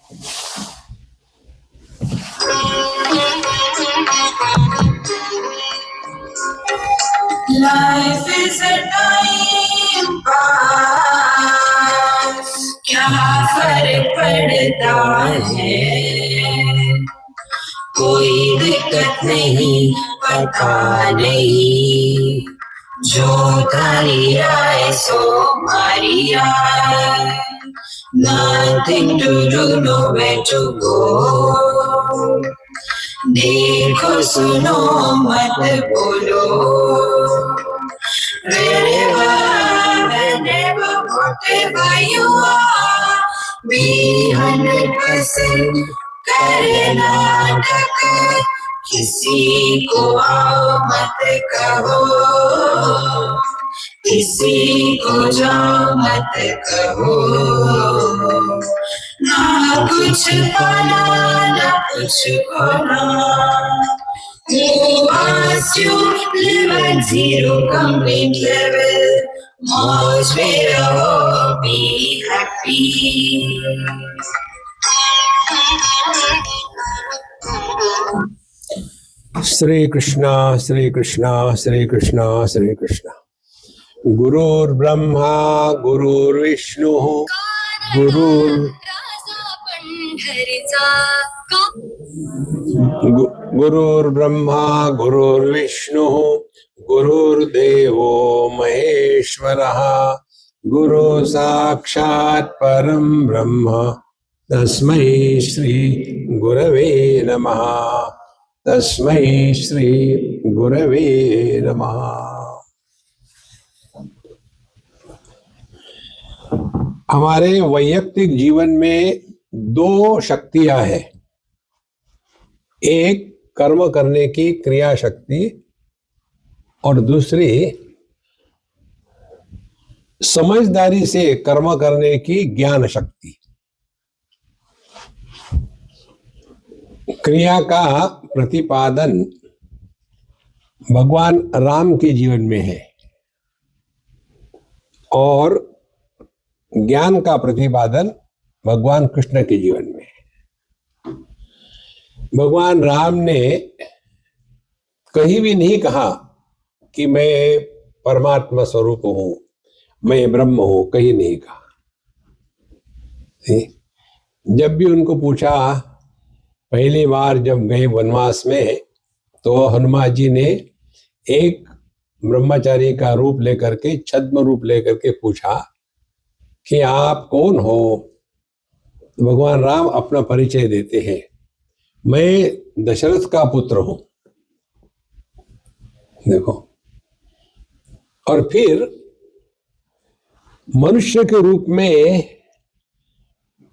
Life is a time pass, क्या फर्क पड़ता है, कोई दिक्कत नहीं, पता नहीं, जो तारी आए सो मारी आए, nothing to do, nowhere to go, देखो सुनो मत बोलो, wherever, whenever, whatever you are, be 100% करे नाटक, किसी को आओ मत कहो, किसी को जाओ मत कहो, ना कुछ पाना ना कुछ खोना, who asked you live at zero complete level, मौज में रहो, be happy. श्री कृष्णा श्री कृष्णा श्री कृष्णा श्री कृष्णा। गुरुर्ब्रह्मा गुरुर्विष्णु गुरुर्ब्रह्मा गुरुर्विष्णु गुरुर्देवो महेश्वरः, गुरु साक्षात् परं ब्रह्म तस्मै श्री गुरवे नमः, तस्मै श्री गुरवे नमः। हमारे वैयक्तिक जीवन में दो शक्तियां हैं, एक कर्म करने की क्रिया शक्ति और दूसरी समझदारी से कर्म करने की ज्ञान शक्ति। क्रिया का प्रतिपादन भगवान राम के जीवन में है और ज्ञान का प्रतिपादन भगवान कृष्ण के जीवन में है। भगवान राम ने कहीं भी नहीं कहा कि मैं परमात्मा स्वरूप हूं, मैं ब्रह्म हूं, कहीं नहीं कहा। जब भी उनको पूछा, पहली बार जब गए वनवास में, तो हनुमान जी ने एक ब्रह्मचारी का रूप लेकर के, छद्म रूप लेकर के पूछा कि आप कौन हो। भगवान राम अपना परिचय देते हैं, मैं दशरथ का पुत्र हूं। देखो, और फिर मनुष्य के रूप में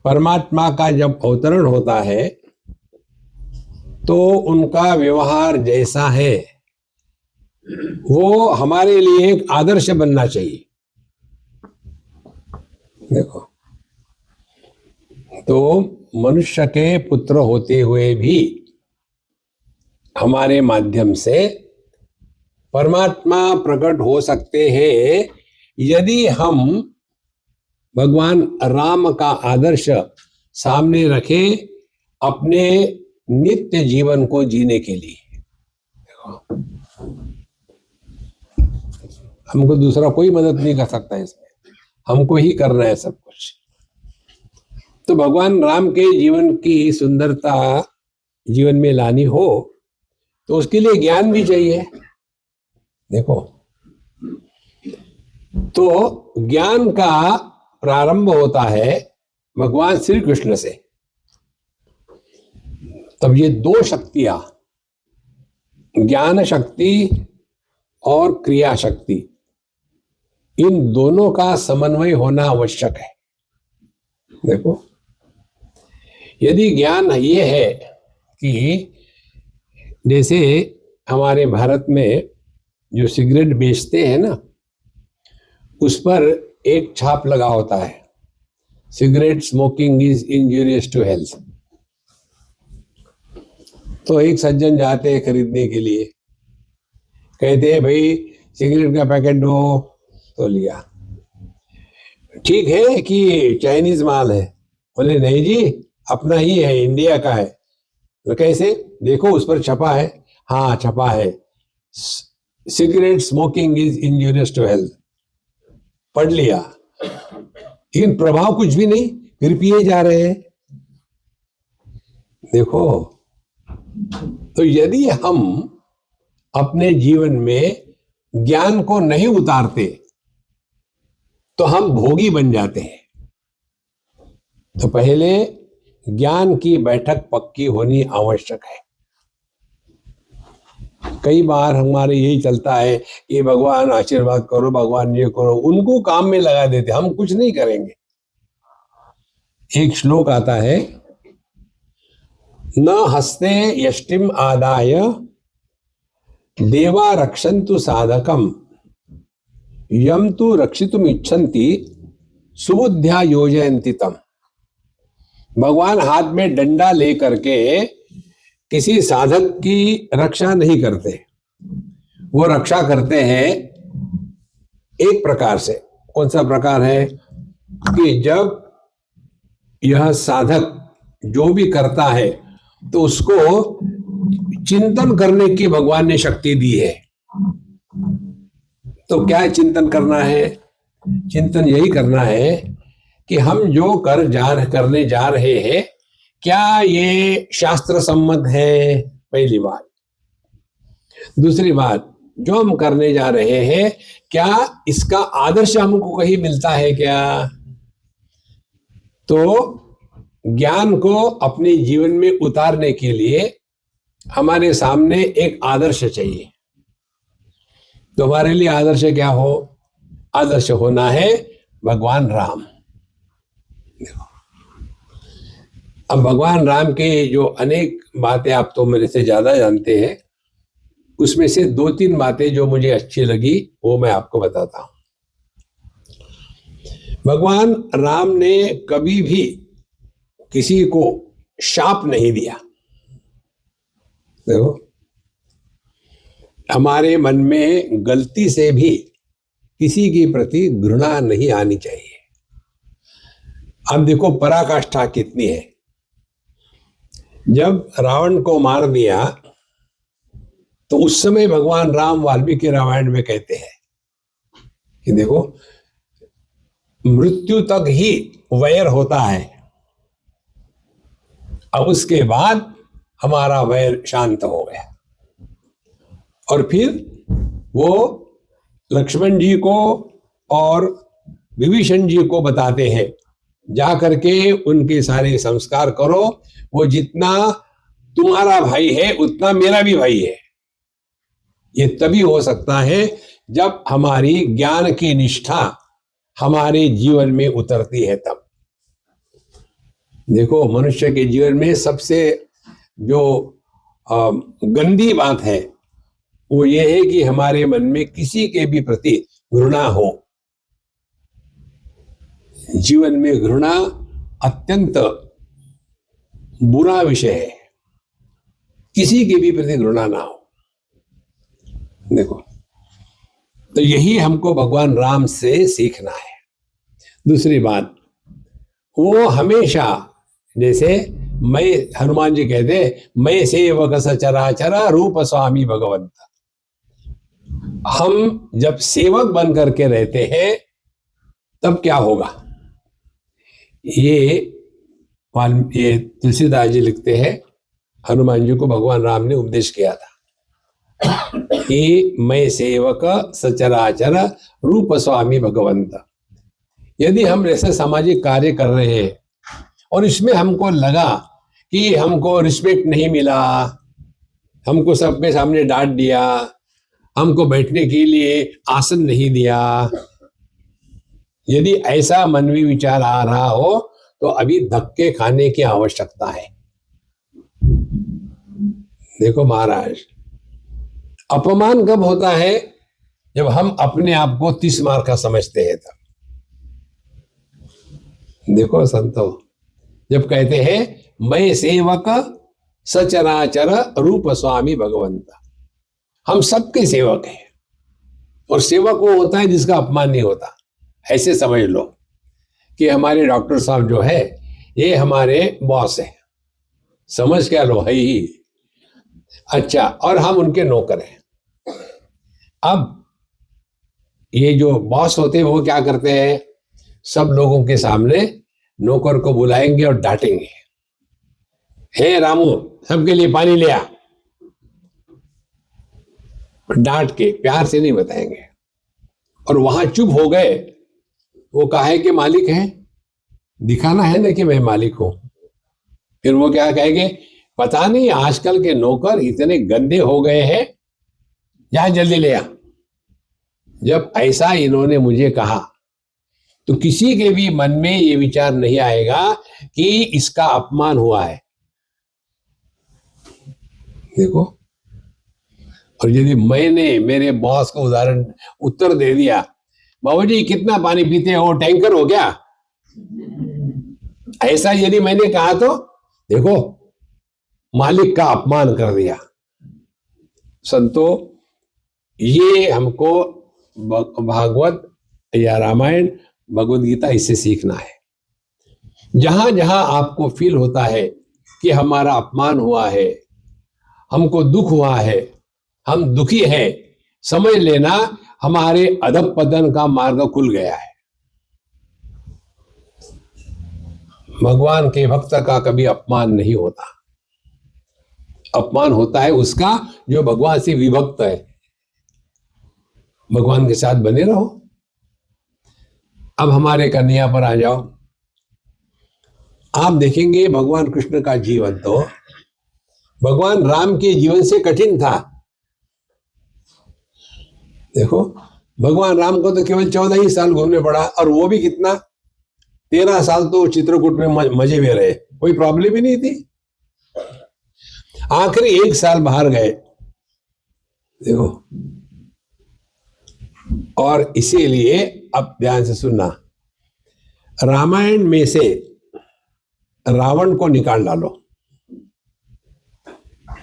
परमात्मा का जब अवतरण होता है तो उनका व्यवहार जैसा है वो हमारे लिए एक आदर्श बनना चाहिए। देखो, तो मनुष्य के पुत्र होते हुए भी हमारे माध्यम से परमात्मा प्रकट हो सकते हैं यदि हम भगवान राम का आदर्श सामने रखें अपने नित्य जीवन को जीने के लिए। हमको दूसरा कोई मदद नहीं कर सकता इसमें, हमको ही करना है सब कुछ। तो भगवान राम के जीवन की सुंदरता जीवन में लानी हो तो उसके लिए ज्ञान भी चाहिए। देखो, तो ज्ञान का प्रारंभ होता है भगवान श्री कृष्ण से। तब ये दो शक्तियां, ज्ञान शक्ति और क्रिया शक्ति, इन दोनों का समन्वय होना आवश्यक है। देखो, यदि ज्ञान ये है कि जैसे हमारे भारत में जो सिगरेट बेचते हैं ना, उस पर एक छाप लगा होता है, cigarette smoking is injurious to health. तो एक सज्जन जाते हैं खरीदने के लिए, कहते हैं भाई सिगरेट का पैकेट दो, तो लिया। ठीक है कि चाइनीज माल है? बोले नहीं जी, अपना ही है, इंडिया का है। तो कैसे? देखो उस पर छपा है, हाँ छपा है, cigarette smoking is injurious to health, पढ़ लिया, लेकिन प्रभाव कुछ भी नहीं, फिर पिए जा रहे हैं। देखो, तो यदि हम अपने जीवन में ज्ञान को नहीं उतारते तो हम भोगी बन जाते हैं। तो पहले ज्ञान की बैठक पक्की होनी आवश्यक है। कई बार हमारे यही चलता है कि भगवान आशीर्वाद करो, भगवान ये करो, उनको काम में लगा देते, हम कुछ नहीं करेंगे। एक श्लोक आता है, न हस्ते यष्टिम आदाय देवा रक्षन्तु साधकम यम तु रक्षितुम इच्छन्ति सुबुद्ध्या योजयन्ति तम। भगवान हाथ में डंडा लेकर के किसी साधक की रक्षा नहीं करते, वो रक्षा करते हैं एक प्रकार से। कौन सा प्रकार है? कि जब यह साधक जो भी करता है तो उसको चिंतन करने की भगवान ने शक्ति दी है। तो क्या चिंतन करना है? चिंतन यही करना है कि हम जो करने जा रहे हैं, क्या ये शास्त्र सम्मत है? पहली बात। दूसरी बात, जो हम करने जा रहे हैं, क्या इसका आदर्श हमको कहीं मिलता है क्या? तो ज्ञान को अपने जीवन में उतारने के लिए हमारे सामने एक आदर्श चाहिए। तो हमारे लिए आदर्श क्या हो? आदर्श होना है भगवान राम। अब भगवान राम के जो अनेक बातें आप तो मेरे से ज्यादा जानते हैं, उसमें से 2-3 बातें जो मुझे अच्छी लगी वो मैं आपको बताता हूं। भगवान राम ने कभी भी किसी को शाप नहीं दिया। देखो, हमारे मन में गलती से भी किसी के प्रति घृणा नहीं आनी चाहिए। अब देखो पराकाष्ठा कितनी है। जब रावण को मार दिया तो उस समय भगवान राम वाल्मीकि रामायण में कहते हैं कि देखो, मृत्यु तक ही वैर होता है, अब उसके बाद हमारा वैर शांत हो गया। और फिर वो लक्ष्मण जी को और विभीषण जी को बताते हैं, जा करके उनके सारे संस्कार करो, वो जितना तुम्हारा भाई है उतना मेरा भी भाई है। ये तभी हो सकता है जब हमारी ज्ञान की निष्ठा हमारे जीवन में उतरती है तब। देखो, मनुष्य के जीवन में सबसे जो गंदी बात है वो ये है कि हमारे मन में किसी के भी प्रति घृणा हो। जीवन में घृणा अत्यंत बुरा विषय है, किसी के भी प्रति घृणा ना हो। देखो, तो यही हमको भगवान राम से सीखना है। दूसरी बात, वो हमेशा, जैसे मैं, हनुमान जी कहते, मैं सेवक सचराचर रूप स्वामी भगवंत। हम जब सेवक बन करके रहते हैं तब क्या होगा? ये तुलसीदास जी लिखते हैं, हनुमान जी को भगवान राम ने उपदेश किया था कि मैं सेवक सचराचर रूप स्वामी भगवंत। यदि हम ऐसे सामाजिक कार्य कर रहे हैं और इसमें हमको लगा कि हमको रिस्पेक्ट नहीं मिला, हमको सबके सामने डांट दिया, हमको बैठने के लिए आसन नहीं दिया, यदि ऐसा मनवी विचार आ रहा हो तो अभी धक्के खाने की आवश्यकता है। देखो महाराज, अपमान कब होता है? जब हम अपने आप को 30 मार का समझते हैं तब। देखो संतो, जब कहते हैं मैं सेवक सचराचर रूप स्वामी भगवंत, हम सबके सेवक हैं। और सेवक वो होता है जिसका अपमान नहीं होता। ऐसे समझ लो कि हमारे डॉक्टर साहब जो है, ये हमारे बॉस है, समझ क्या लो, है ही। अच्छा, और हम उनके नौकर हैं। अब ये जो बॉस होते हैं वो क्या करते हैं, सब लोगों के सामने नौकर को बुलाएंगे और डांटेंगे, हे रामू सबके लिए पानी ले आ। डांट के, प्यार से नहीं बताएंगे। और वहां चुप हो गए, वो काहे के मालिक हैं, दिखाना है ना कि मैं मालिक हूं। फिर वो क्या कहेंगे, पता नहीं आजकल के नौकर इतने गंदे हो गए हैं, जा जल्दी ले आ। जब ऐसा इन्होंने मुझे कहा तो किसी के भी मन में ये विचार नहीं आएगा कि इसका अपमान हुआ है। देखो, और यदि मैंने मेरे बॉस को उदाहरण उत्तर दे दिया, बाबूजी कितना पानी पीते हो, टैंकर हो क्या, ऐसा यदि मैंने कहा तो देखो मालिक का अपमान कर दिया। संतो, ये हमको भागवत या रामायण भगवद गीता इससे सीखना है। जहां जहां आपको फील होता है कि हमारा अपमान हुआ है, हमको दुख हुआ है, हम दुखी हैं, समझ लेना हमारे अधःपतन का मार्ग खुल गया है। भगवान के भक्त का कभी अपमान नहीं होता। अपमान होता है उसका जो भगवान से विभक्त है। भगवान के साथ बने रहो। अब हमारे कन्हैया पर आ जाओ। आप देखेंगे भगवान कृष्ण का जीवन तो भगवान राम के जीवन से कठिन था। देखो, भगवान राम को तो केवल 14 ही साल घूमने पड़ा, और वो भी कितना, 13 साल तो चित्रकूट में मजे में रहे, कोई प्रॉब्लम ही नहीं थी। आखिरी 1 साल बाहर गए, देखो। और इसीलिए अब ध्यान से सुनना, रामायण में से रावण को निकाल डालो,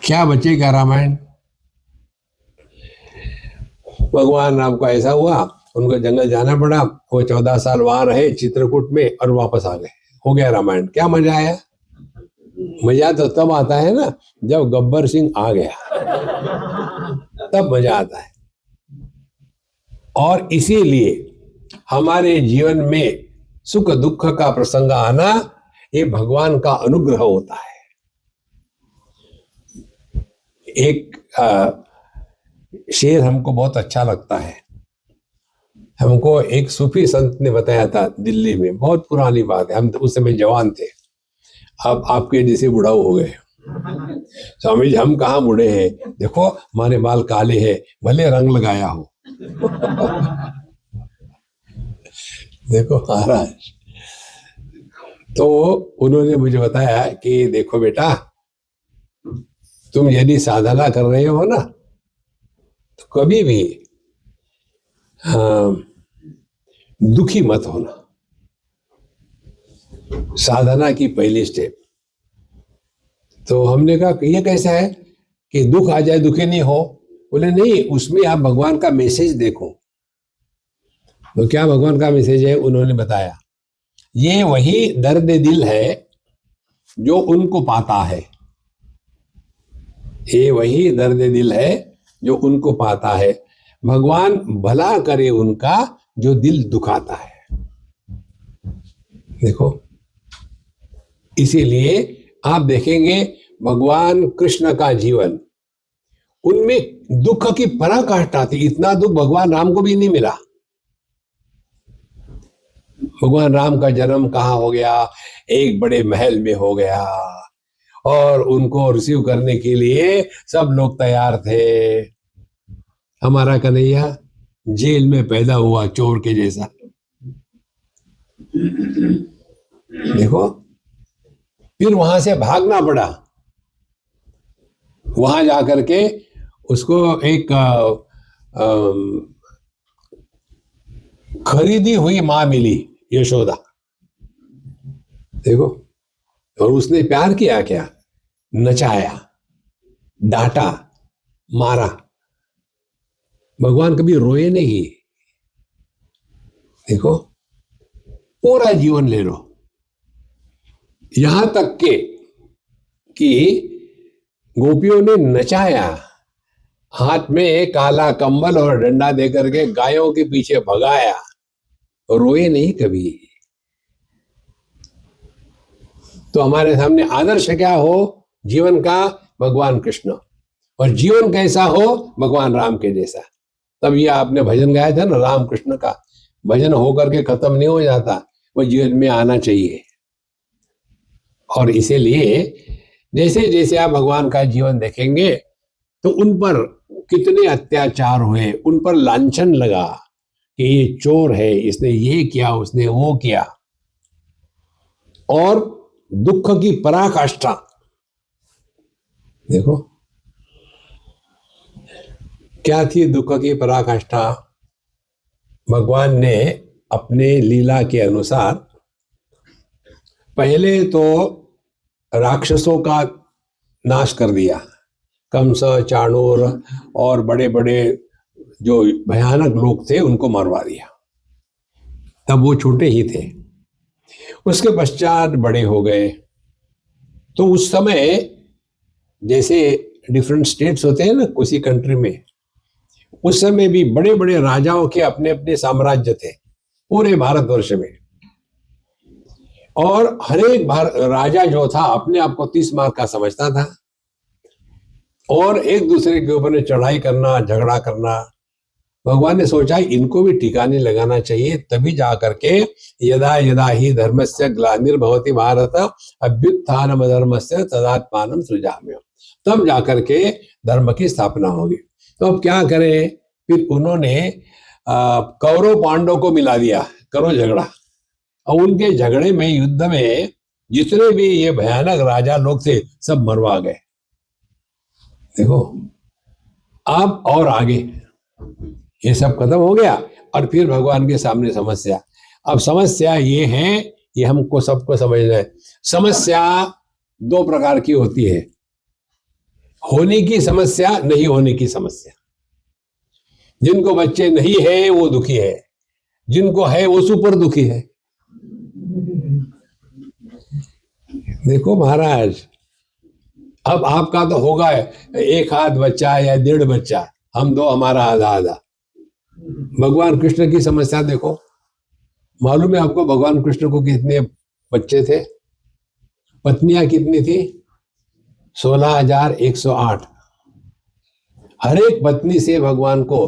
क्या बचेगा रामायण। भगवान राम को ऐसा हुआ, उनको जंगल जाना पड़ा, वो 14 साल वहां रहे चित्रकूट में और वापस आ गए, हो गया रामायण। क्या मजा आया। मजा तो तब आता है ना जब गब्बर सिंह आ गया, तब मजा आता है। और इसीलिए हमारे जीवन में सुख दुख का प्रसंग आना, ये भगवान का अनुग्रह होता है। एक शेर हमको बहुत अच्छा लगता है। हमको एक सूफी संत ने बताया था दिल्ली में, बहुत पुरानी बात है, हम तो उस समय जवान थे, अब आपके जैसे बुढ़ाऊ हो गए। स्वामी जी हम कहाँ बूढ़े हैं, देखो हमारे बाल काले हैं, भले रंग लगाया हो। देखो महाराज, तो उन्होंने मुझे बताया कि देखो बेटा, तुम यदि साधना कर रहे हो ना, तो कभी भी दुखी मत होना। साधना की पहली स्टेप। तो हमने कहा कि ये कैसा है कि दुख आ जाए दुखी नहीं हो। बोले नहीं, उसमें आप भगवान का मैसेज देखो। तो क्या भगवान का मैसेज है, उन्होंने बताया, ये वही दर्द दिल है जो उनको पाता है। ये वही दर्द दिल है जो उनको पाता है, भगवान भला करे उनका जो दिल दुखाता है। देखो, इसीलिए आप देखेंगे भगवान कृष्ण का जीवन, उनमें दुख की पराकाष्ठा थी। इतना दुख भगवान राम को भी नहीं मिला। भगवान राम का जन्म कहाँ हो गया, एक बड़े महल में हो गया, और उनको रिसीव करने के लिए सब लोग तैयार थे। हमारा कन्हैया जेल में पैदा हुआ, चोर के जैसा। देखो, फिर वहां से भागना पड़ा। वहां जाकर के उसको एक खरीदी हुई मां मिली, यशोदा। देखो, और उसने प्यार किया क्या, नचाया, डांटा, मारा। भगवान कभी रोए नहीं। देखो, पूरा जीवन ले लो, यहां तक के कि गोपियों ने नचाया, हाथ में काला कंबल और डंडा देकर के गायों के पीछे भगाया, रोए नहीं कभी। तो हमारे सामने आदर्श क्या हो जीवन का? भगवान कृष्ण। और जीवन कैसा हो? भगवान राम के जैसा। तब ये आपने भजन गाया था ना, राम कृष्ण का भजन होकर के खत्म नहीं हो जाता, वो जीवन में आना चाहिए। और इसीलिए जैसे जैसे आप भगवान का जीवन देखेंगे तो उन पर कितने अत्याचार हुए, उन पर लांछन लगा कि ये चोर है, इसने ये किया, उसने वो किया, और दुख की पराकाष्ठा देखो क्या थी। दुख की पराकाष्ठा भगवान ने अपने लीला के अनुसार पहले तो राक्षसों का नाश कर दिया, कंस, चाणूर और बड़े बड़े जो भयानक लोग थे उनको मरवा दिया। तब वो छोटे ही थे। उसके पश्चात बड़े हो गए। तो उस समय जैसे डिफरेंट स्टेट्स होते हैं ना किसी कंट्री में, उस समय भी बड़े बड़े राजाओं के अपने अपने साम्राज्य थे पूरे भारतवर्ष में। और हर एक राजा जो था अपने आप को 30 मार्क का समझता था और एक दूसरे के ऊपर चढ़ाई करना, झगड़ा करना। भगवान ने सोचा इनको भी ठिकाने लगाना चाहिए, तभी जाकर के यदा यदा ही धर्मस्य ग्लानिर्भवति भारत अभ्युत्थानम धर्मस्य तदात्मानं सृजाम्यहम्, तब जाकर के धर्म की स्थापना होगी। तो अब क्या करें? फिर उन्होंने कौरव पांडव को मिला दिया, करो झगड़ा। और उनके झगड़े में, युद्ध में जितने भी ये भयानक राजा लोग थे सब मरवा गए। देखो अब और आगे ये सब खत्म हो गया। और फिर भगवान के सामने समस्या। अब समस्या ये है, ये हमको सबको समझना है। समस्या 2 प्रकार की होती है, होने की समस्या, नहीं होने की समस्या। जिनको बच्चे नहीं है वो दुखी है, जिनको है वो सुपर दुखी है। देखो महाराज, अब आपका तो होगा 1 आध बच्चा या 1.5 बच्चा, हम 2, हमारा आधा आधा। भगवान कृष्ण की समस्या देखो, मालूम है आपको भगवान कृष्ण को कितने बच्चे थे? पत्नियां कितनी थी? 16,108। हर एक पत्नी से भगवान को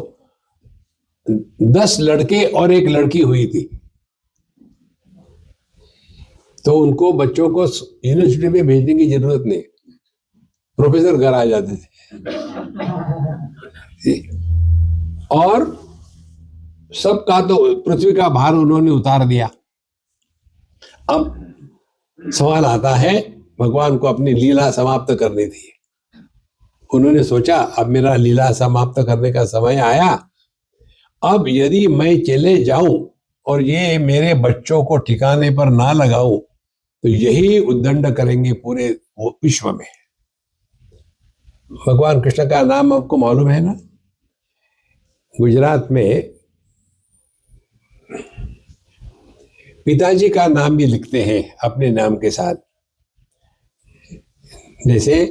10 लड़के और 1 लड़की हुई थी। तो उनको बच्चों को यूनिवर्सिटी में भेजने की जरूरत नहीं, प्रोफेसर घर आ जाते थे। और सबका तो पृथ्वी का भार उन्होंने उतार दिया। अब सवाल आता है, भगवान को अपनी लीला समाप्त करनी थी। उन्होंने सोचा अब मेरा लीला समाप्त करने का समय आया। अब यदि मैं चले जाऊं और ये मेरे बच्चों को ठिकाने पर ना लगाऊं तो यही उद्दंड करेंगे पूरे विश्व में। भगवान कृष्ण का नाम आपको मालूम है ना? गुजरात में पिताजी का नाम भी लिखते हैं अपने नाम के साथ। जैसे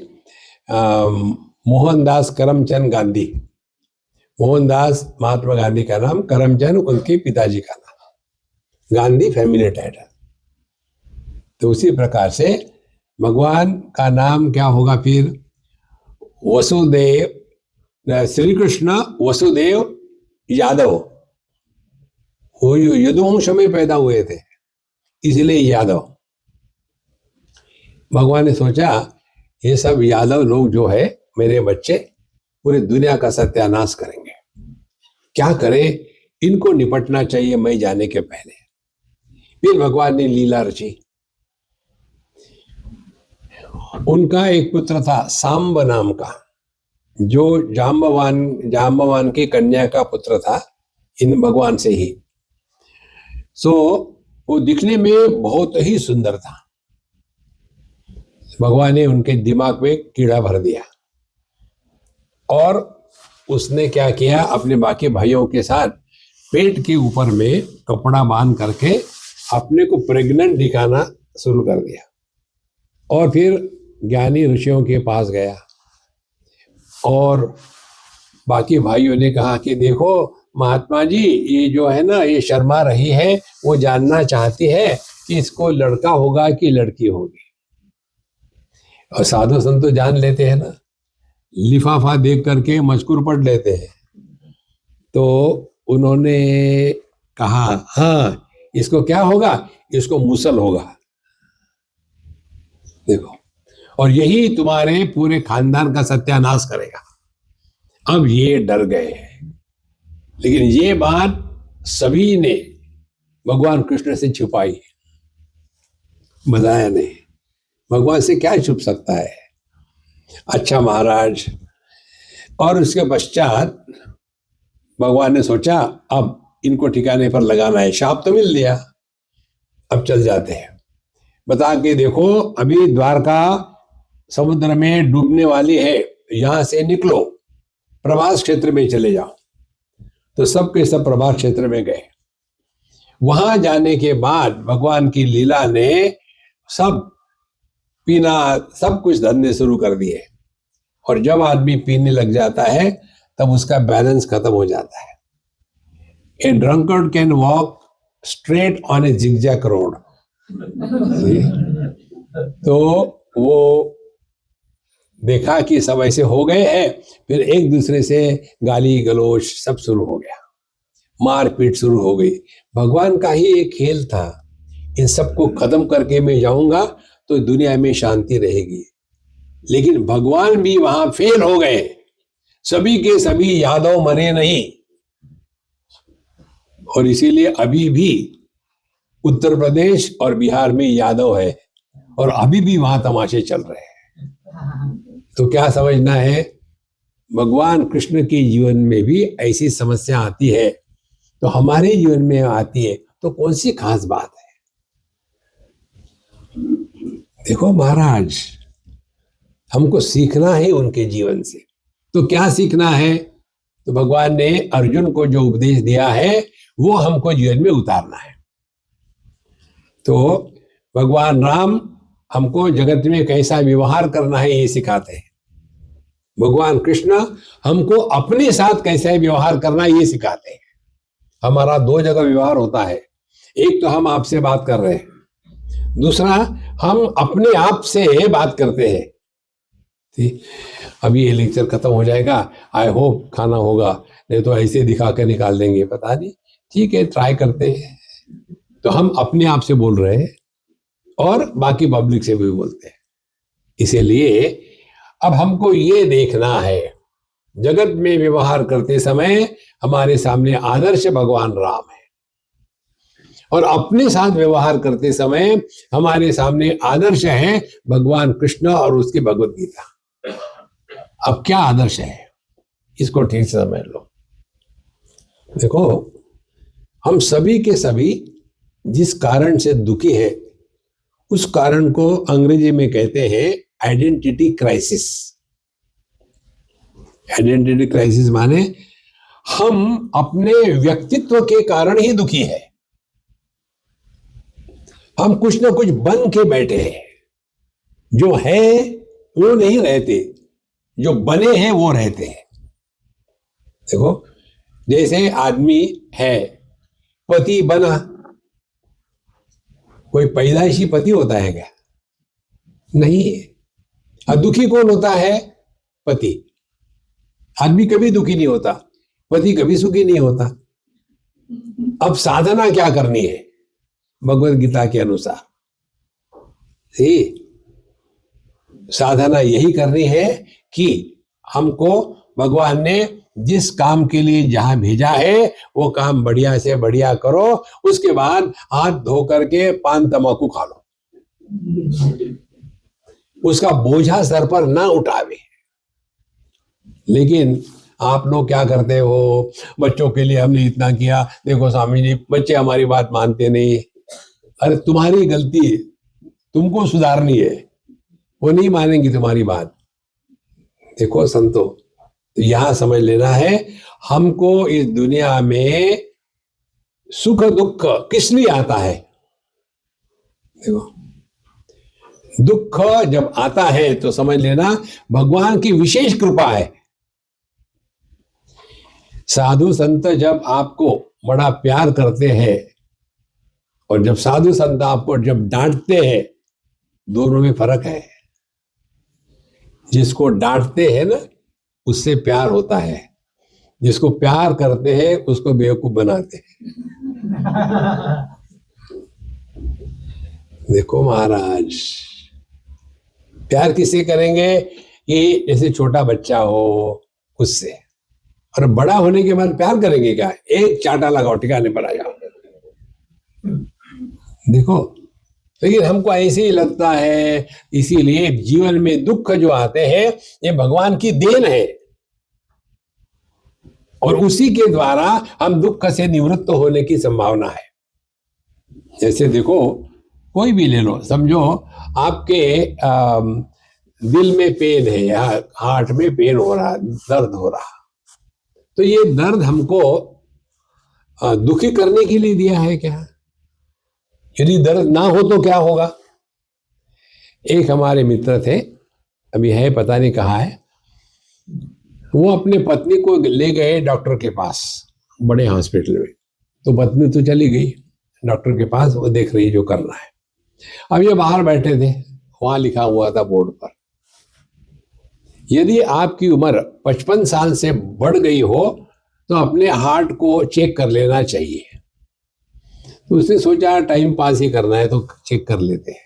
मोहनदास करमचंद गांधी, मोहनदास महात्मा गांधी का नाम, करमचंद उनके पिताजी का नाम, गांधी फैमिली टाइटल। तो उसी प्रकार से भगवान का नाम क्या होगा फिर? वसुदेव, श्री कृष्ण वसुदेव यादव। वो यदुवंश में पैदा हुए थे, इसलिए यादव। भगवान ने सोचा ये सब यादव लोग जो है मेरे बच्चे पूरी दुनिया का सत्यानाश करेंगे, क्या करें? इनको निपटना चाहिए मैं जाने के पहले। फिर भगवान ने लीला रची। उनका एक पुत्र था सांब नाम का, जो जाम्बवान की कन्या का पुत्र था, इन भगवान से ही। सो वो दिखने में बहुत ही सुंदर था। भगवान ने उनके दिमाग में कीड़ा भर दिया और उसने क्या किया, अपने बाकी भाइयों के साथ पेट के ऊपर में कपड़ा बांध करके अपने को प्रेग्नेंट दिखाना शुरू कर दिया। और फिर ज्ञानी ऋषियों के पास गया और बाकी भाइयों ने कहा कि देखो महात्मा जी, ये जो है ना, ये शर्मा रही है, वो जानना चाहती है कि इसको लड़का होगा कि लड़की होगी। और साधु संत तो जान लेते हैं ना, लिफाफा देख करके मजकूर पढ़ लेते हैं। तो उन्होंने कहा हाँ, इसको क्या होगा, इसको मुसल होगा। देखो, और यही तुम्हारे पूरे खानदान का सत्यानाश करेगा। अब ये डर गए हैं, लेकिन ये बात सभी ने भगवान कृष्ण से छुपाई, बताया नहीं। भगवान से क्या छुप सकता है। अच्छा महाराज, और उसके पश्चात भगवान ने सोचा अब इनको ठिकाने पर लगाना है। शाप तो मिल लिया, अब चल जाते हैं। बता के देखो, अभी द्वारका समुद्र में डूबने वाली है, यहां से निकलो, प्रभास क्षेत्र में चले जाओ। तो सब के सब प्रभास क्षेत्र में गए। वहां जाने के बाद भगवान की लीला ने सब पीना, सब कुछ धंधे शुरू कर दिए। और जब आदमी पीने लग जाता है तब उसका बैलेंस खत्म हो जाता है। A drunkard can walk straight on a zigzag road. तो वो देखा कि सब ऐसे हो गए हैं, फिर एक दूसरे से गाली गलोच सब शुरू हो गया, मारपीट शुरू हो गई। भगवान का ही एक खेल था, इन सबको खत्म करके मैं जाऊंगा तो दुनिया में शांति रहेगी। लेकिन भगवान भी वहां फेल हो गए। सभी के सभी यादव मरे नहीं, और इसीलिए अभी भी उत्तर प्रदेश और बिहार में यादव है, और अभी भी वहां तमाशे चल रहे हैं। तो क्या समझना है, भगवान कृष्ण के जीवन में भी ऐसी समस्या आती है, तो हमारे जीवन में आती है, तो कौन सी खास बात है। देखो महाराज, हमको सीखना है उनके जीवन से। तो क्या सीखना है, तो भगवान ने अर्जुन को जो उपदेश दिया है वो हमको जीवन में उतारना है। तो भगवान राम हमको जगत में कैसा व्यवहार करना है ये सिखाते हैं। भगवान कृष्ण हमको अपने साथ कैसा व्यवहार करना है ये सिखाते हैं। हमारा दो जगह व्यवहार होता है, एक तो हम आपसे बात कर रहे हैं, दूसरा हम अपने आप से बात करते हैं। ठीक, अभी ये लेक्चर खत्म हो जाएगा, आई होप खाना होगा, नहीं तो ऐसे दिखा कर निकाल देंगे, पता नहीं। ठीक है, ट्राई करते हैं। तो हम अपने आप से बोल रहे हैं और बाकी पब्लिक से भी बोलते हैं। इसीलिए अब हमको ये देखना है, जगत में व्यवहार करते समय हमारे सामने आदर्श भगवान राम है, और अपने साथ व्यवहार करते समय हमारे सामने आदर्श है भगवान कृष्ण और उसकी भगवत गीता। अब क्या आदर्श है, इसको ठीक से समझ लो। देखो, हम सभी के सभी जिस कारण से दुखी है, उस कारण को अंग्रेजी में कहते हैं आइडेंटिटी क्राइसिस। आइडेंटिटी क्राइसिस माने हम अपने व्यक्तित्व के कारण ही दुखी है। हम कुछ ना कुछ बन के बैठे हैं, जो है वो नहीं रहते, जो बने हैं वो रहते हैं। देखो, जैसे आदमी है, पति बना, कोई पैदाइशी पति होता है क्या? नहीं है। और दुखी कौन होता है? पति। आदमी कभी दुखी नहीं होता, पति कभी सुखी नहीं होता। अब साधना क्या करनी है भगवत गीता के अनुसार? साधना यही करनी है कि हमको भगवान ने जिस काम के लिए जहां भेजा है वो काम बढ़िया से बढ़िया करो, उसके बाद हाथ धो करके पान तंबाकू खा लो, उसका बोझा सर पर ना उठावे। लेकिन आप लोग क्या करते हो, बच्चों के लिए हमने इतना किया, देखो स्वामी जी बच्चे हमारी बात मानते नहीं। अरे तुम्हारी गलती, तुमको सुधारनी है, वो नहीं मानेंगी तुम्हारी बात। देखो संतो, तो यहां समझ लेना है, हमको इस दुनिया में सुख दुख किस लिए आता है? देखो, दुख जब आता है तो समझ लेना भगवान की विशेष कृपा है। साधु संत जब आपको बड़ा प्यार करते हैं और जब साधु संत आपको जब डांटते हैं, दोनों में फर्क है। जिसको डांटते हैं ना उससे प्यार होता है, जिसको प्यार करते हैं उसको बेवकूफ बनाते हैं। देखो महाराज, प्यार किससे करेंगे कि जैसे छोटा बच्चा हो उससे, और बड़ा होने के बाद प्यार करेंगे क्या? एक चाटा लगाओ ठिकाने पर आ जाओ। देखो, लेकिन हमको ऐसे ही लगता है, इसीलिए जीवन में दुख जो आते हैं ये भगवान की देन है और उसी के द्वारा हम दुख से निवृत्त होने की संभावना है। जैसे देखो, कोई भी ले लो, समझो आपके दिल में पेन है या हार्ट में पेन हो रहा, दर्द हो रहा, तो ये दर्द हमको दुखी करने के लिए दिया है क्या? यदि दर्द ना हो तो क्या होगा? एक हमारे मित्र थे, अभी है पता नहीं कहाँ है, वो अपने पत्नी को ले गए डॉक्टर के पास, बड़े हॉस्पिटल में। तो पत्नी तो चली गई डॉक्टर के पास, वो देख रही जो करना है। अब ये बाहर बैठे थे, वहां लिखा हुआ था बोर्ड पर, यदि आपकी उम्र 55 साल से बढ़ गई हो तो अपने हार्ट को चेक कर लेना चाहिए। तो उसने सोचा टाइम पास ही करना है तो चेक कर लेते हैं,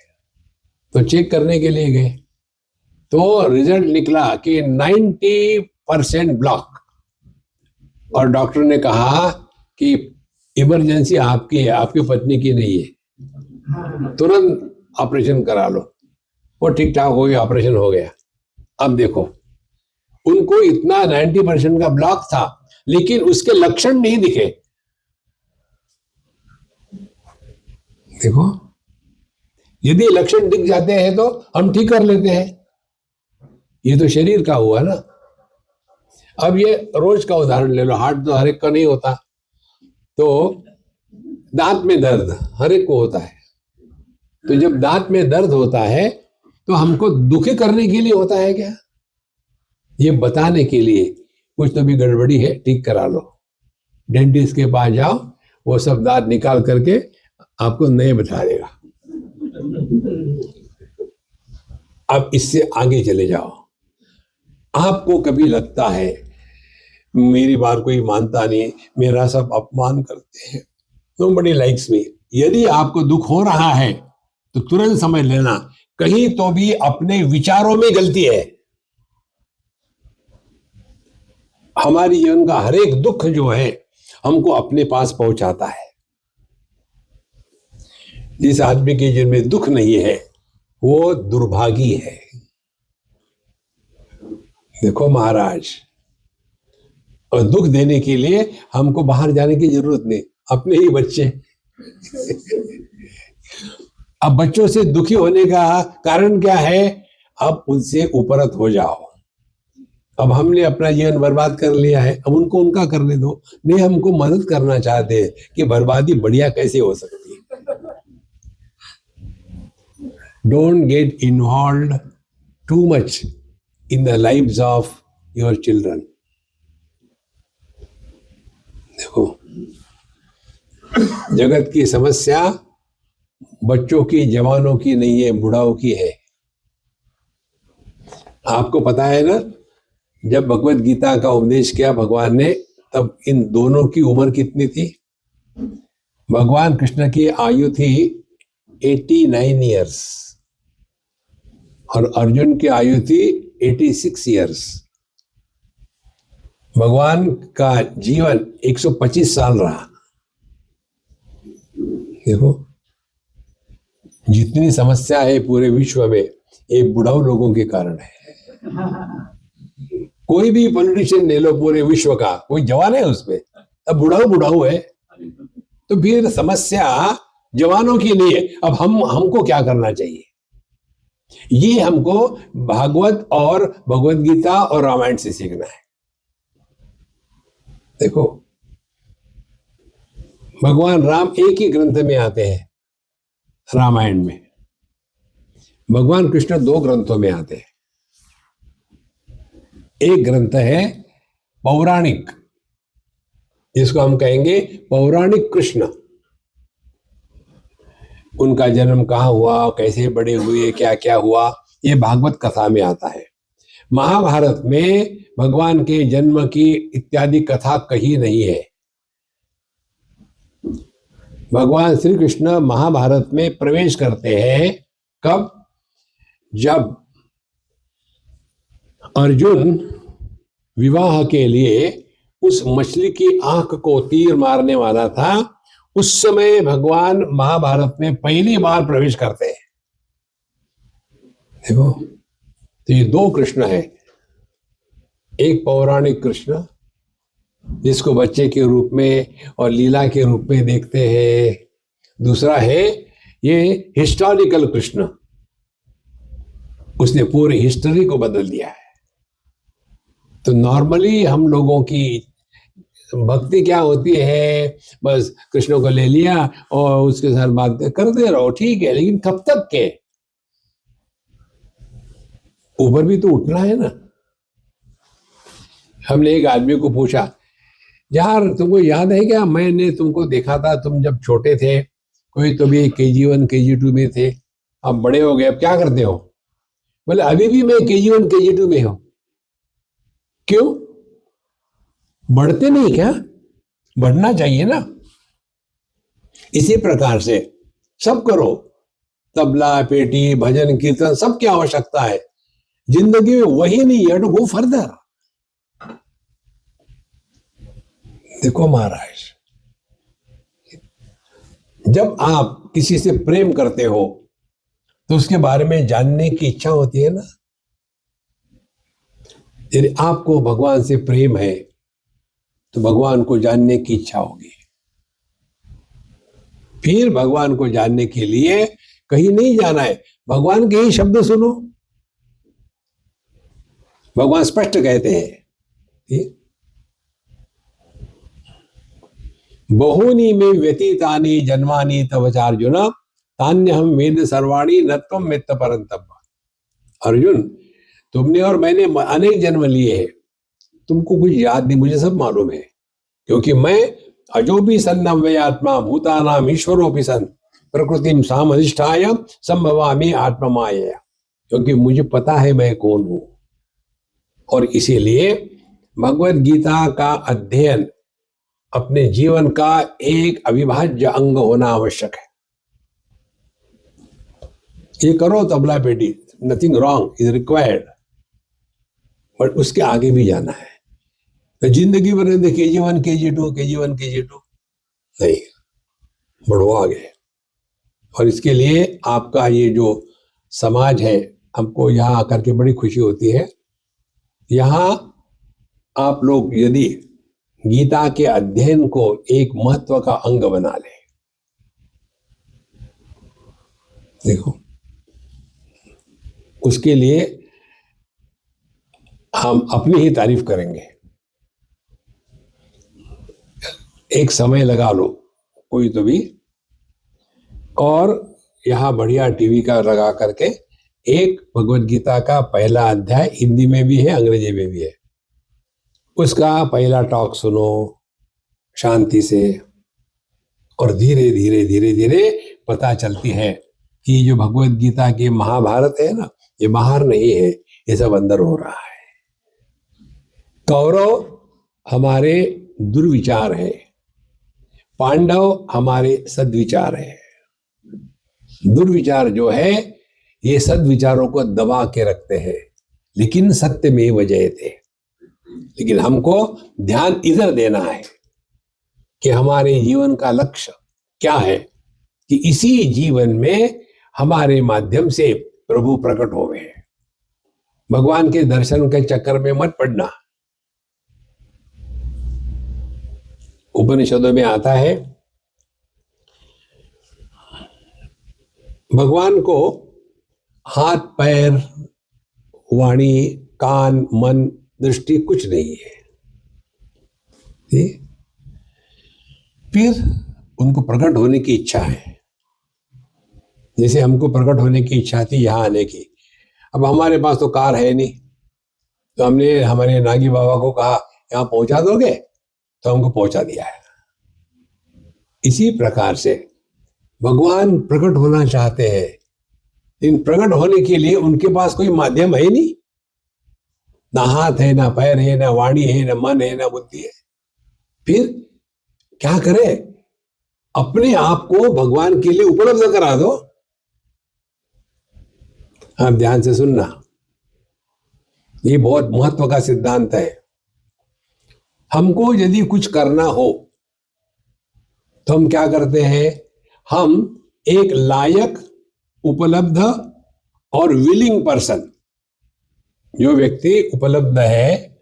तो चेक करने के लिए गए तो रिजल्ट निकला कि 90% ब्लॉक, और डॉक्टर ने कहा कि इमरजेंसी आपकी है, आपकी पत्नी की नहीं है, तुरंत ऑपरेशन करा लो। वो ठीक ठाक हो गया, ऑपरेशन हो गया। अब देखो, उनको इतना 90% का ब्लॉक था लेकिन उसके लक्षण नहीं दिखे। देखो, यदि लक्षण दिख जाते हैं तो हम ठीक कर लेते हैं। ये तो शरीर का हुआ ना। अब ये रोज का उदाहरण ले लो, हार्ट तो हर एक का नहीं होता, तो दांत में दर्द हर एक को होता है। तो जब दांत में दर्द होता है तो हमको दुखी करने के लिए होता है क्या? ये बताने के लिए कुछ तो भी गड़बड़ी है, ठीक करा लो, डेंटिस्ट के पास जाओ, वो सब दांत निकाल करके आपको नए बता देगा। अब इससे आगे चले जाओ। आपको कभी लगता है मेरी बात कोई मानता नहीं, मेरा सब अपमान करते हैं, नोबडी लाइक्स मी, यदि आपको दुख हो रहा है तो तुरंत समझ लेना कहीं तो भी अपने विचारों में गलती है। हमारी जीवन का हर एक दुख जो है हमको अपने पास पहुंचाता है। जिस आदमी के जीवन में दुख नहीं है वो दुर्भागी है। देखो महाराज, और दुख देने के लिए हमको बाहर जाने की जरूरत नहीं, अपने ही बच्चे। अब बच्चों से दुखी होने का कारण क्या है? अब उनसे उपरत हो जाओ। अब हमने अपना जीवन बर्बाद कर लिया है, अब उनको उनका करने दो। नहीं, हमको मदद करना चाहते हैं कि बर्बादी बढ़िया कैसे हो सकती है। Don't get involve too much in the lives of your children. देखो, जगत की समस्या बच्चों की, जवानों की नहीं है, बुढ़ाओं की है। आपको पता है ना, जब भगवत गीता का उपदेश किया भगवान ने, तब इन दोनों की उम्र कितनी थी? भगवान कृष्ण की आयु थी 89 ईयर्स और अर्जुन की आयु थी 86 ईयर्स। भगवान का जीवन 125 साल रहा। देखो, जितनी समस्या है पूरे विश्व में ये बुढ़ाऊ लोगों के कारण है। कोई भी पॉलिटिशियन ले लो पूरे विश्व का, कोई जवान है उसमें? अब बुढ़ाऊ है। तो फिर समस्या जवानों की नहीं है। अब हमको क्या करना चाहिए? ये हमको भागवत और भगवत गीता और रामायण से सीखना है। देखो, भगवान राम एक ही ग्रंथ में आते हैं, रामायण में, भगवान कृष्ण दो ग्रंथों में आते हैं। एक ग्रंथ है पौराणिक, जिसको हम कहेंगे पौराणिक कृष्ण। उनका जन्म कहाँ हुआ, कैसे बड़े हुए, क्या क्या हुआ, ये भागवत कथा में आता है। महाभारत में भगवान के जन्म की इत्यादि कथा कही नहीं है। भगवान श्री कृष्ण महाभारत में प्रवेश करते हैं कब? जब अर्जुन विवाह के लिए उस मछली की आंख को तीर मारने वाला था, उस समय भगवान महाभारत में पहली बार प्रवेश करते हैं। देखो, तो ये दो कृष्ण है। एक पौराणिक कृष्ण जिसको बच्चे के रूप में और लीला के रूप में देखते हैं, दूसरा है ये हिस्टोरिकल कृष्ण, उसने पूरी हिस्ट्री को बदल दिया है। तो नॉर्मली हम लोगों की भक्ति क्या होती है, बस कृष्ण को ले लिया और उसके साथ बात करते रहो, ठीक है, लेकिन कब तक के? ऊपर भी तो उठना है ना। हमने एक आदमी को पूछा, यार तुमको याद है क्या, मैंने तुमको देखा था, तुम जब छोटे थे, कोई तो भी KG1 KG2 में थे, अब बड़े हो गए, अब क्या करते हो? बोले अभी भी मैं KG1 KG2 में हूं। क्यों? बढ़ते नहीं क्या? बढ़ना चाहिए ना। इसी प्रकार से सब करो, तबला, पेटी, भजन, कीर्तन, सब की आवश्यकता है। जिंदगी में वही नहीं है तो गो फर्दर। देखो महाराज, जब आप किसी से प्रेम करते हो तो उसके बारे में जानने की इच्छा होती है ना। यदि आपको भगवान से प्रेम है तो भगवान को जानने की इच्छा होगी। फिर भगवान को जानने के लिए कहीं नहीं जाना है, भगवान के ही शब्द सुनो। भगवान स्पष्ट कहते हैं, बहुनी में व्यतीतानि जन्मानि तव चार्जुन तान्यहम वेद सर्वाणि न त्वं वेत्त परन्तप। अर्जुन, तुमने और मैंने अनेक जन्म लिए हैं, तुमको कुछ याद नहीं, मुझे सब मालूम है, क्योंकि मैं अजो भी सन्नव्ययात्मा भूतानाम ईश्वरोपि सन प्रकृतिम सामधिष्ठाय संभवामि आत्ममायया। क्योंकि मुझे पता है मैं कौन हूं, और इसीलिए भगवत गीता का अध्ययन अपने जीवन का एक अविभाज्य अंग होना आवश्यक है। ये करो तबला पेटी, nothing wrong is required, but उसके आगे भी जाना है। तो जिंदगी भर KG1 KG2 KG1 KG2 नहीं, बढ़ो आगे। और इसके लिए आपका ये जो समाज है, हमको यहाँ आकर के बड़ी खुशी होती है। यहाँ आप लोग यदि गीता के अध्ययन को एक महत्व का अंग बना ले, देखो, उसके लिए हम अपनी ही तारीफ करेंगे। एक समय लगा लो कोई तो भी, और यहाँ बढ़िया टीवी का लगा करके एक भगवत गीता का पहला अध्याय हिंदी में भी है, अंग्रेजी में भी है, उसका पहला टॉक सुनो शांति से, और धीरे धीरे धीरे धीरे पता चलती है कि जो भगवत गीता की महाभारत है ना, ये बाहर नहीं है, ये सब अंदर हो रहा है। कौरव हमारे दुर्विचार है, पांडव हमारे सद्विचार है। दुर्विचार जो है ये सद्विचारों को दबा के रखते हैं, लेकिन सत्य में वजह थे। लेकिन हमको ध्यान इधर देना है कि हमारे जीवन का लक्ष्य क्या है, कि इसी जीवन में हमारे माध्यम से प्रभु प्रकट हो गए। भगवान के दर्शन के चक्कर में मत पड़ना। उपनिषदों में आता है, भगवान को हाथ पैर वाणी कान मन दृष्टि कुछ नहीं है। फिर उनको प्रकट होने की इच्छा है, जैसे हमको प्रकट होने की इच्छा थी यहाँ आने की, अब हमारे पास तो कार है नहीं, तो हमने हमारे नागी बाबा को कहा यहाँ पहुंचा दोगे, तो हमको पहुंचा दिया है। इसी प्रकार से भगवान प्रकट होना चाहते हैं, इन प्रकट होने के लिए उनके पास कोई माध्यम है नहीं, ना हाथ है, ना पैर है, ना वाणी है, ना मन है, ना बुद्धि है। फिर क्या करे? अपने आप को भगवान के लिए उपलब्ध करा दो। आप ध्यान से सुनना, ये बहुत महत्व का सिद्धांत है। हमको यदि कुछ करना हो तो हम क्या करते हैं? हम एक लायक, उपलब्ध और विलिंग पर्सन, जो व्यक्ति उपलब्ध है,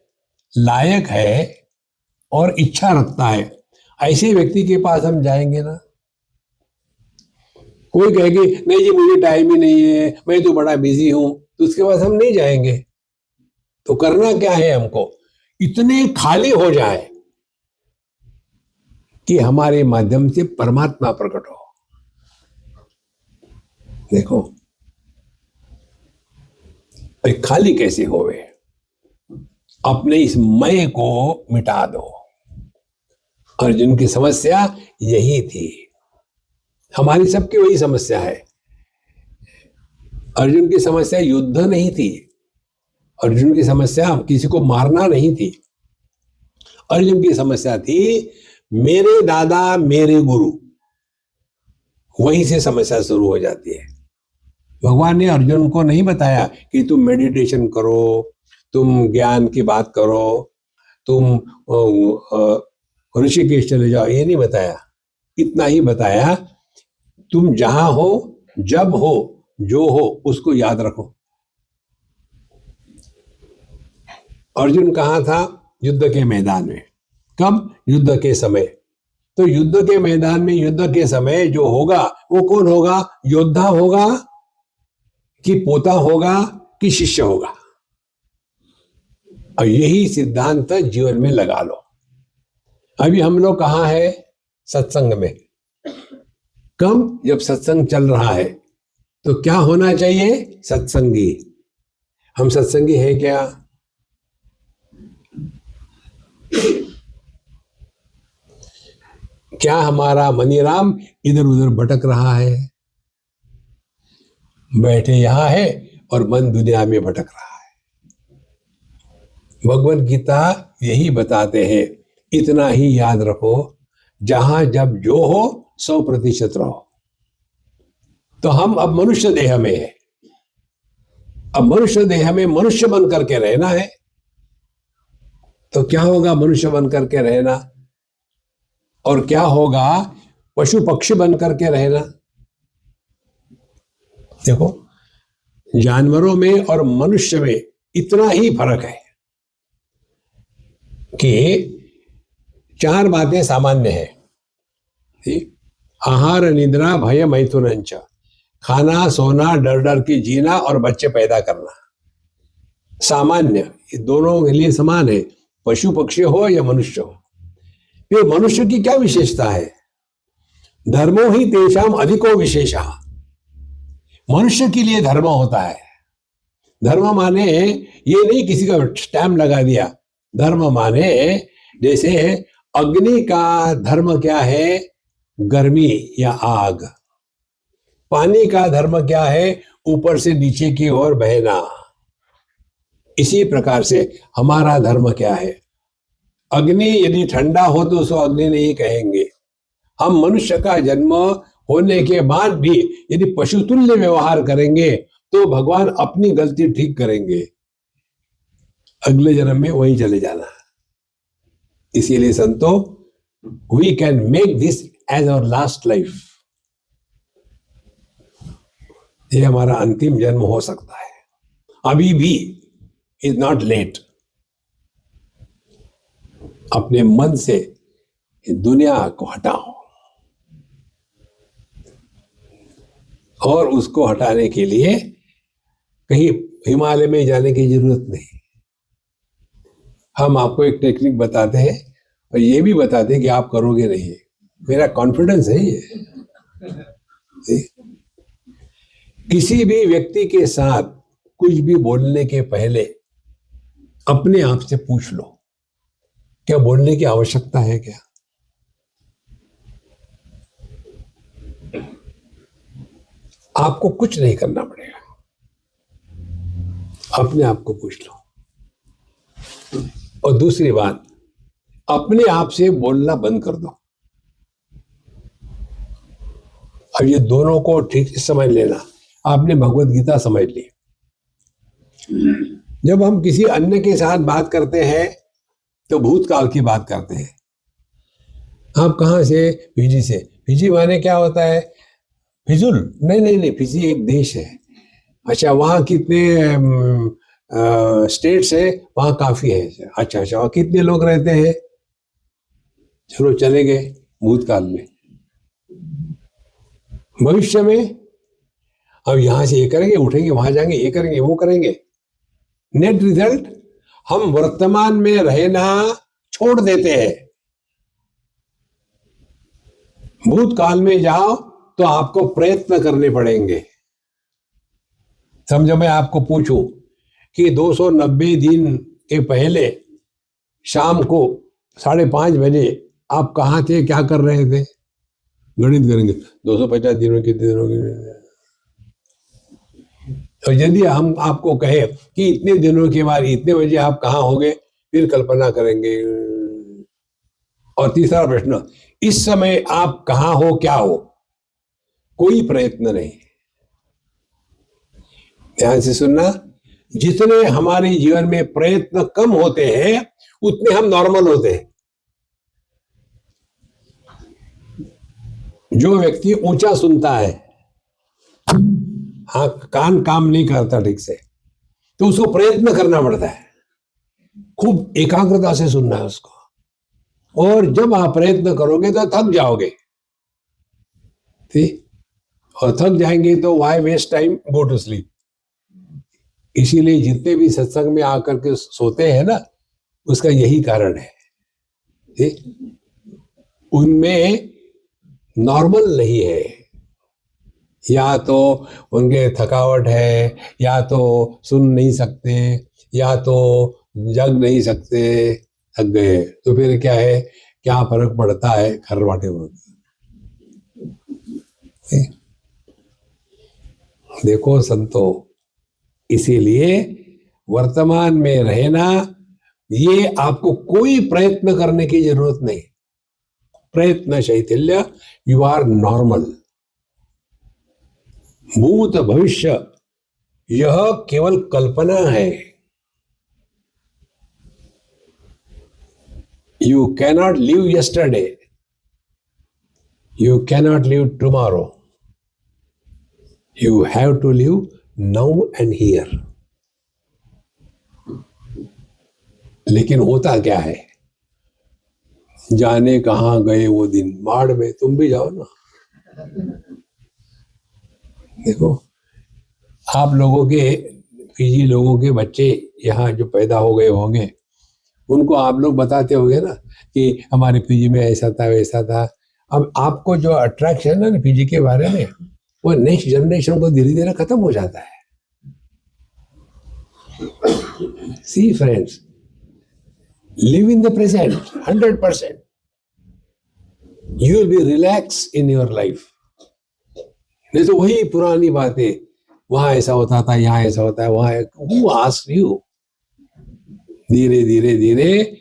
लायक है और इच्छा रखता है, ऐसे व्यक्ति के पास हम जाएंगे ना। कोई कहेगी नहीं जी मुझे टाइम ही नहीं है, मैं तो बड़ा बिजी हूं, तो उसके पास हम नहीं जाएंगे। तो करना क्या है? हमको इतने खाली हो जाए कि हमारे माध्यम से परमात्मा प्रकट हो। देखो खाली कैसे होवे? अपने इस मैं को मिटा दो। अर्जुन की समस्या यही थी, हमारी सबकी वही समस्या है। अर्जुन की समस्या युद्ध नहीं थी, अर्जुन की समस्या किसी को मारना नहीं थी। अर्जुन की समस्या थी मेरे दादा मेरे गुरु, वहीं से समस्या शुरू हो जाती है। भगवान ने अर्जुन को नहीं बताया कि तुम मेडिटेशन करो, तुम ज्ञान की बात करो, तुम ऋषिकेश चले जाओ, ये नहीं बताया। इतना ही बताया तुम जहां हो, जब हो, जो हो उसको याद रखो। अर्जुन कहाँ था? युद्ध के मैदान में। कब? युद्ध के समय। तो युद्ध के मैदान में, युद्ध के समय जो होगा वो कौन होगा? योद्धा होगा कि पोता होगा कि शिष्य होगा? और यही सिद्धांत जीवन में लगा लो। अभी हम लोग कहाँ है? सत्संग में। कब? जब सत्संग चल रहा है तो क्या होना चाहिए? सत्संगी। हम सत्संगी है क्या? क्या हमारा मनीराम इधर उधर भटक रहा है? बैठे यहां है और मन दुनिया में भटक रहा है। भगवत गीता यही बताते हैं, इतना ही याद रखो, जहां जब जो हो 100% रहो। तो हम अब मनुष्य देह में है, अब मनुष्य देह में मनुष्य बन करके रहना है। तो क्या होगा मनुष्य बन करके रहना, और क्या होगा पशु पक्षी बन करके रहना? देखो, जानवरों में और मनुष्य में इतना ही फर्क है कि 4 बातें सामान्य है। आहार, निद्रा, भय, मैथुनंच। खाना, सोना, डर डर के जीना और बच्चे पैदा करना सामान्य, ये दोनों के लिए समान है, पशु पक्षी हो या मनुष्य हो। फिर मनुष्य की क्या विशेषता है? धर्मो ही तेषाम अधिको विशेषः। मनुष्य के लिए धर्म होता है। धर्म माने ये नहीं किसी का स्टैम्प लगा दिया। धर्म माने जैसे अग्नि का धर्म क्या है? गर्मी या आग। पानी का धर्म क्या है? ऊपर से नीचे की ओर बहना। इसी प्रकार से हमारा धर्म क्या है? अग्नि यदि ठंडा हो तो उसको अग्नि नहीं कहेंगे। हम मनुष्य का जन्म होने के बाद भी यदि पशुतुल्य व्यवहार करेंगे तो भगवान अपनी गलती ठीक करेंगे, अगले जन्म में वहीं चले जाना। इसीलिए संतो, we can make this as our last life. ये हमारा अंतिम जन्म हो सकता है, अभी भी इज नॉट लेट। अपने मन से दुनिया को हटाओ, और उसको हटाने के लिए कहीं हिमालय में जाने की जरूरत नहीं। हम आपको एक टेक्निक बताते हैं और ये भी बताते हैं कि आप करोगे नहीं। मेरा कॉन्फिडेंस है ये। किसी भी व्यक्ति के साथ कुछ भी बोलने के पहले अपने आप से पूछ लो, क्या बोलने की आवश्यकता है क्या? आपको कुछ नहीं करना पड़ेगा, अपने आप को पूछ लो। और दूसरी बात, अपने आप से बोलना बंद कर दो। अब ये दोनों को ठीक से समझ लेना। आपने भगवत गीता समझ ली। जब हम किसी अन्य के साथ बात करते हैं तो भूतकाल की बात करते हैं। आप कहाँ से? फिजी से। फिजी माने क्या होता है? फिजुल? नहीं, फिजी एक देश है। अच्छा, वहाँ कितने स्टेट्स है? वहाँ काफी है। अच्छा, वहाँ कितने लोग रहते हैं? चलो चले गए भूतकाल में। भविष्य में अब यहां से ये करेंगे, उठेंगे, वहां जाएंगे, ये करेंगे, वो करेंगे। नेट रिजल्ट, हम वर्तमान में रहना छोड़ देते हैं। भूतकाल में जाओ तो आपको प्रयत्न करने पड़ेंगे। समझो मैं आपको पूछूं कि 290 दिन के पहले शाम को 5:30 बजे आप कहाँ थे, क्या कर रहे थे? गणित करेंगे, 250 दिनों के दिनों के। तो यदि हम आपको कहें कि इतने दिनों के बाद इतने बजे आप कहाँ होंगे, फिर कल्पना करेंगे। और तीसरा प्रश्न, इस समय आप कहाँ हो, क्या हो? कोई प्रयत्न नहीं। ध्यान से सुनना, जितने हमारे जीवन में प्रयत्न कम होते हैं उतने हम नॉर्मल होते हैं। जो व्यक्ति ऊंचा सुनता है, हाँ, कान काम नहीं करता ठीक से, तो उसको प्रयत्न करना पड़ता है, खूब एकाग्रता से सुनना है उसको। और जब आप प्रयत्न करोगे तो थक जाओगे, ठीक? और थक जाएंगे तो why waste time, go to sleep. इसीलिए जितने भी सत्संग में आकर के सोते हैं ना, उसका यही कारण है, ठीक? उनमें नॉर्मल नहीं है। या तो उनके थकावट है, या तो सुन नहीं सकते, या तो जग नहीं सकते, थक गए। तो फिर क्या है, क्या फर्क पड़ता है? खरवाटे में। देखो संतो, इसीलिए वर्तमान में रहना, ये आपको कोई प्रयत्न करने की जरूरत नहीं। प्रयत्न शैथिल्य, यू आर नॉर्मल। भूत भविष्य यह केवल कल्पना है। You cannot live yesterday, you cannot live tomorrow, you have to live now and here. लेकिन होता क्या है, जाने कहां गए वो दिन, माड़ में। तुम भी जाओ ना। देखो, आप लोगों के, फीजी लोगों के बच्चे यहाँ जो पैदा हो गए होंगे, उनको आप लोग बताते होंगे ना कि हमारे फीजी में ऐसा था, वैसा था। अब आपको जो अट्रैक्शन है ना फीजी के बारे में, वो नेक्स्ट जनरेशन को धीरे धीरे खत्म हो जाता है। सी friends, live in the present 100%. You will be relaxed in your life. नहीं तो वही पुरानी बातें, वहां ऐसा होता था, यहाँ ऐसा होता है, वहां who asked you? धीरे धीरे धीरे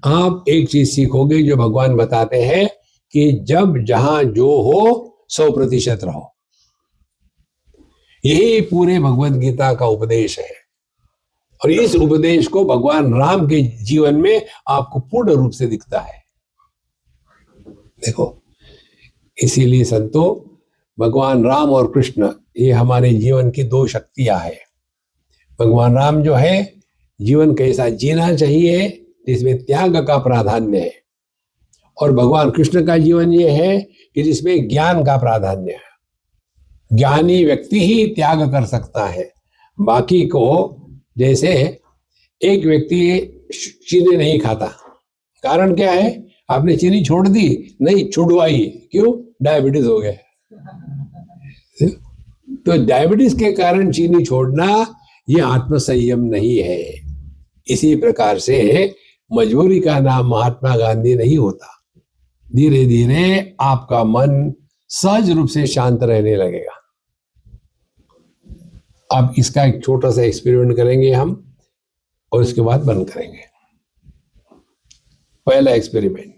आप एक चीज सीखोगे जो भगवान बताते हैं कि जब जहां जो हो 100% रहो। यही पूरे भगवत गीता का उपदेश है। और इस उपदेश को भगवान राम के जीवन में आपको पूर्ण रूप से दिखता है। देखो, इसीलिए संतो, भगवान राम और कृष्ण ये हमारे जीवन की दो शक्तियां हैं। भगवान राम जो है, जीवन कैसा जीना चाहिए जिसमें त्याग का प्राधान्य है, और भगवान कृष्ण का जीवन ये है कि जिसमें ज्ञान का प्राधान्य है। ज्ञानी व्यक्ति ही त्याग कर सकता है। बाकी को, जैसे एक व्यक्ति चीनी नहीं खाता, कारण क्या है? आपने चीनी छोड़ दी नहीं, छुड़वाई, क्यों? डायबिटीज हो गया। तो डायबिटीज के कारण चीनी छोड़ना ये आत्मसंयम नहीं है। इसी प्रकार से मजबूरी का नाम महात्मा गांधी नहीं होता। धीरे धीरे आपका मन सहज रूप से शांत रहने लगेगा। अब इसका एक छोटा सा एक्सपेरिमेंट करेंगे हम और उसके बाद बंद करेंगे। पहला एक्सपेरिमेंट,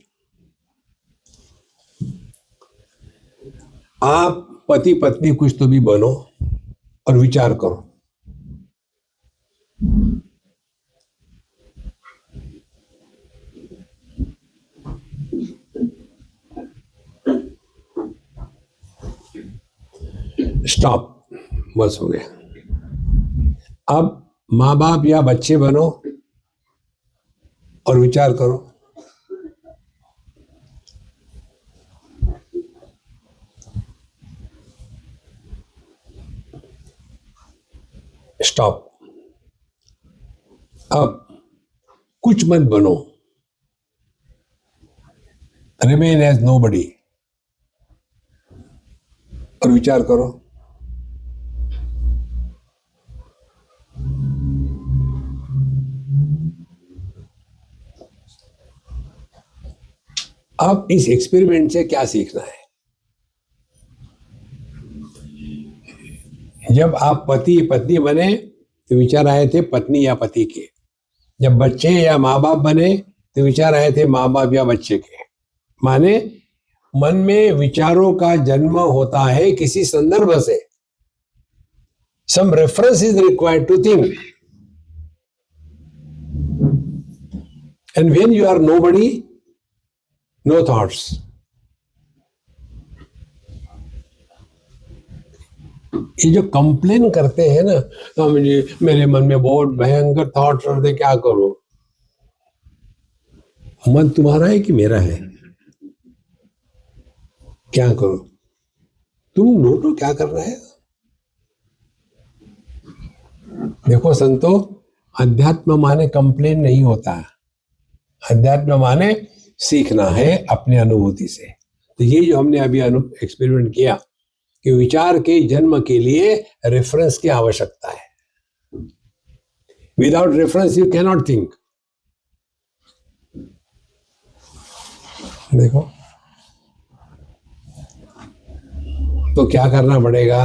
आप पति पत्नी कुछ तो भी बनो और विचार करो। स्टॉप, बस हो गया। अब माँ बाप या बच्चे बनो और विचार करो। स्टॉप। अब कुछ मत बनो, रिमेन एज नोबडी और विचार करो। अब इस एक्सपेरिमेंट से क्या सीखना है? जब आप पति पत्नी बने तो विचार आए थे पत्नी या पति के। जब बच्चे या माँ बाप बने तो विचार आए थे माँ बाप या बच्चे के। माने मन में विचारों का जन्म होता है किसी संदर्भ से। Some reference is required to think, and when you are nobody, no thoughts. ये जो कंप्लेन करते हैं ना, तो मुझे मेरे मन में बहुत भयंकर थॉट्स रहते, क्या करो? मन तुम्हारा है कि मेरा है? क्या करो? तुम नोटो क्या कर रहे हो? देखो संतो, अध्यात्म माने कंप्लेन नहीं होता। अध्यात्म माने सीखना है अपने अनुभूति से। तो ये जो हमने अभी एक्सपेरिमेंट किया कि विचार के जन्म के लिए रेफरेंस की आवश्यकता है। Without reference you can not think. देखो, तो क्या करना पड़ेगा?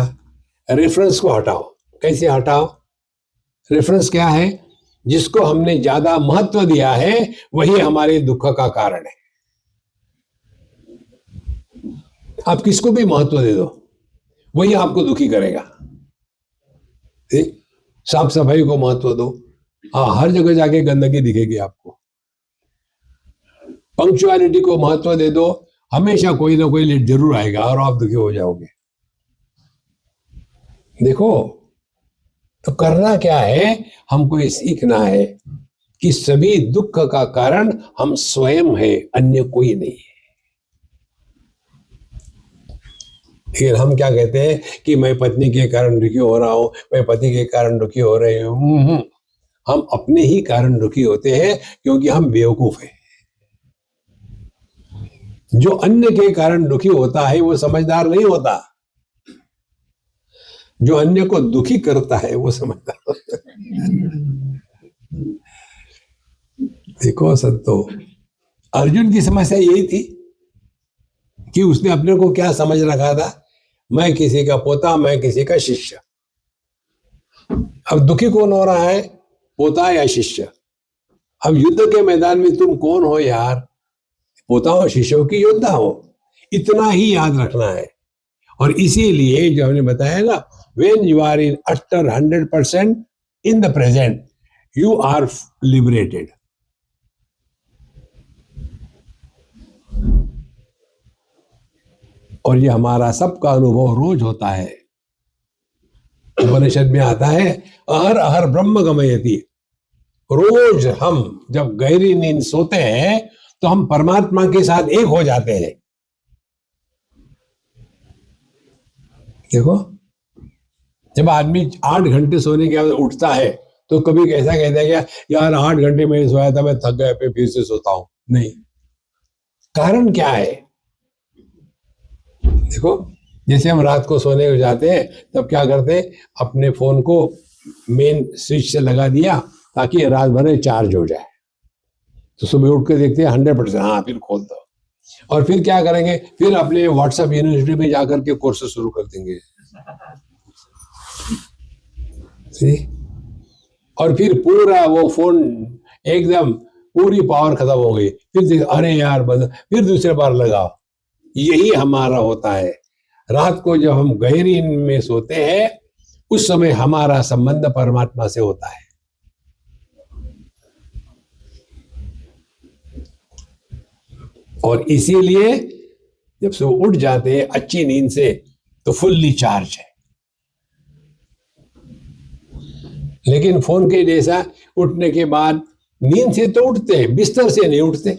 रेफरेंस को हटाओ। कैसे हटाओ? रेफरेंस क्या है? जिसको हमने ज्यादा महत्व दिया है वही हमारे दुख का कारण है। आप किसको भी महत्व दे दो, वही आपको दुखी करेगा। साफ सफाई को महत्व दो, हाँ, हर जगह जाके गंदगी दिखेगी आपको। पंक्चुअलिटी को महत्व दे दो, हमेशा कोई ना कोई लेट जरूर आएगा और आप दुखी हो जाओगे। देखो, तो करना क्या है? हमको ये सीखना है कि सभी दुख का कारण हम स्वयं है, अन्य कोई नहीं है। फिर हम क्या कहते हैं कि मैं पत्नी के कारण दुखी हो रहा हूं, मैं पति के कारण दुखी हो रही हूं। हम अपने ही कारण दुखी होते हैं क्योंकि हम बेवकूफ हैं। जो अन्य के कारण दुखी होता है वो समझदार नहीं होता। जो अन्य को दुखी करता है वो समझदार होता है। देखो संतो, अर्जुन की समस्या यही थी कि उसने अपने को क्या समझ रखा था, मैं किसी का पोता, मैं किसी का शिष्य। अब दुखी कौन हो रहा है, पोता या शिष्य? अब युद्ध के मैदान में तुम कौन हो यार? पोता हो, शिष्य हो कि योद्धा हो? इतना ही याद रखना है। और इसीलिए जो हमने बताया ना, when you are in utter 100% in the present, you are liberated. और ये हमारा सबका अनुभव रोज होता है। उपनिषद में आता है, अहर अहर ब्रह्म गमयति। रोज हम जब गहरी नींद सोते हैं तो हम परमात्मा के साथ एक हो जाते हैं। देखो, जब आदमी 8 घंटे सोने के बाद उठता है तो कभी ऐसा कहता है क्या, यार 8 घंटे में सोया था, मैं थक गया, फिर से सोता हूं? नहीं। कारण क्या है? देखो, जैसे हम रात को सोने को जाते हैं तब क्या करते हैं, अपने फोन को मेन स्विच से लगा दिया ताकि रात भर चार्ज हो जाए, तो सुबह उठ के देखते हैं 100%, हाँ फिर खोल दो। और फिर क्या करेंगे, फिर अपने व्हाट्सएप यूनिवर्सिटी में जाकर के कोर्स शुरू कर देंगे। और फिर पूरा वो फोन एकदम पूरी पावर खत्म हो गई, फिर अरे यार बंद, फिर दूसरे बार लगाओ। यही हमारा होता है। रात को जब हम गहरी नींद में सोते हैं उस समय हमारा संबंध परमात्मा से होता है। और इसीलिए जब सुबह उठ जाते हैं अच्छी नींद से तो फुल्ली चार्ज है। लेकिन फोन के जैसा उठने के बाद नींद से तो उठते हैं, बिस्तर से नहीं उठते।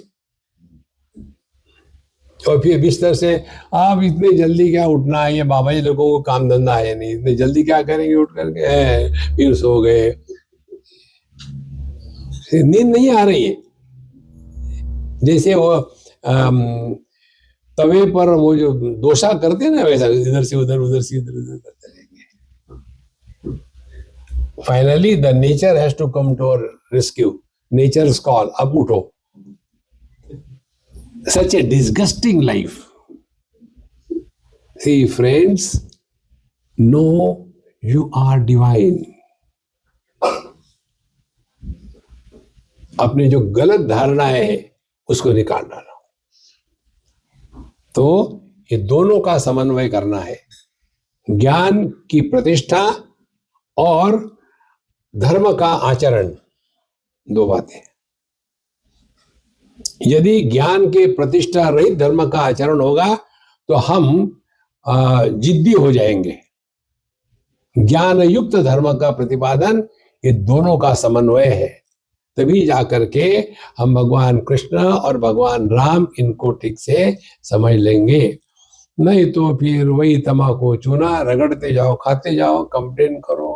और फिर बिस्तर से आप इतने जल्दी क्या उठना है, ये बाबा जी लोगों को काम धंधा है नहीं, इतने जल्दी क्या करेंगे उठ करके, फिर सो गए। नींद नहीं आ रही है। जैसे वो तवे पर वो जो डोसा करते हैं ना, वैसा इधर से उधर, उधर से इधर, उधर करते रहेंगे। Finally the nature has to come to our rescue. Nature's call, अब उठो। Such a disgusting life. See, friends, know you are divine. अपने जो गलत धारणाएं हैं उसको निकाल डालो। तो ये दोनों का समन्वय करना है, ज्ञान की प्रतिष्ठा और धर्म का आचरण, दो बातें। यदि ज्ञान के प्रतिष्ठा रहित धर्म का आचरण होगा तो हम जिद्दी हो जाएंगे। ज्ञान युक्त धर्म का प्रतिपादन, ये दोनों का समन्वय है, तभी जाकर के हम भगवान कृष्ण और भगवान राम इनको ठीक से समझ लेंगे। नहीं तो फिर वही तम्बाकू चूना रगड़ते जाओ, खाते जाओ, कंप्लेन करो,